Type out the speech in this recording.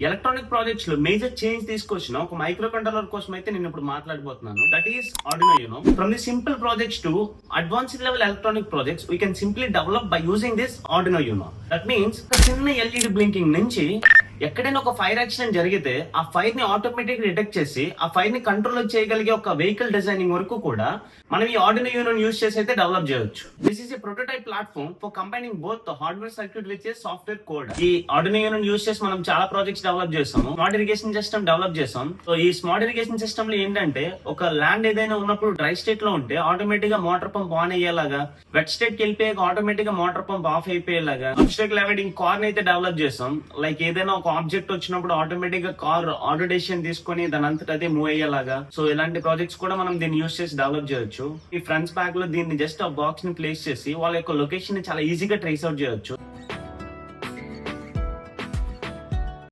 Electronic projects లో major change తీసుకొచ్చిన ఒక మైక్రో కంట్రోలర్ కోసం అయితే నేను ఇప్పుడు మాట్లాడబోతున్నాను. That is Arduino Uno. From the simple projects to advanced level electronic projects we can simply develop by using this Arduino Uno. That means చిన్న LED blinking నుంచి ఎక్కడైనా ఒక ఫైర్ యాక్సిడెంట్ జరిగితే ఆ ఫైర్ ని ఆటోమేటిక్ డిటెక్ట్ చేసి ఆ fire ని కంట్రోల్ చేయగలిగే ఒక వెహికల్ డిజైనింగ్ వరకు కూడా మనం ఈ ఆర్డినో యూనో యూస్ చేసి అయితే డెవలప్ చేయొచ్చు. This is a prototype platform for combining both hardware circuit with software code. ఈ ఆర్డినో యూనో యూస్ చేసి మనం చాలా ప్రాజెక్ట్స్ డెవలప్ చేస్తాము. స్మార్ట్ ఇరిగేషన్ సిస్టమ్ డెవలప్ చేస్తాం. సో ఈ స్మార్ట్ ఇరిగేషన్ సిస్టమ్ లో ఏంటంటే ఒక ల్యాండ్ ఏదైనా ఉన్నప్పుడు డ్రై స్టేట్ లో ఉంటే ఆటోమేటిక్ గా మోటార్ పంప్ ఆన్ అయ్యేలాగా, వెట్ స్టేట్ కి వెళ్ళిపోయాక ఆటోమేటిక్ గా మోటార్ పంప్ ఆఫ్ అయిపోయేలాగా అబ్స్ట్రాక్ట్ లెవెలింగ్ కార్ అయితే డెవలప్ చేస్తాం. లైక్ ఏదైనా ఒక ఆబ్జెక్ట్ వచ్చినప్పుడు ఆటోమేటిక్ గా కార్ ఆటో డెసిషన్ తీసుకొని దాని అంతటా అదే మూవ్ అయ్యేలాగా. సో ఇలాంటి ప్రాజెక్ట్స్ కూడా మనం దీన్ని యూస్ చేసి డెవలప్ చేయొచ్చు. ఈ ఫ్రంట్స్ బ్యాక్ లో దీన్ని జస్ట్ ఆ బాక్స్ ని ప్లేస్ చేసి వాళ్ళ యొక్క లొకేషన్ ని చాలా ఈజీగా ట్రేస్ అవుట్ చేయొచ్చు.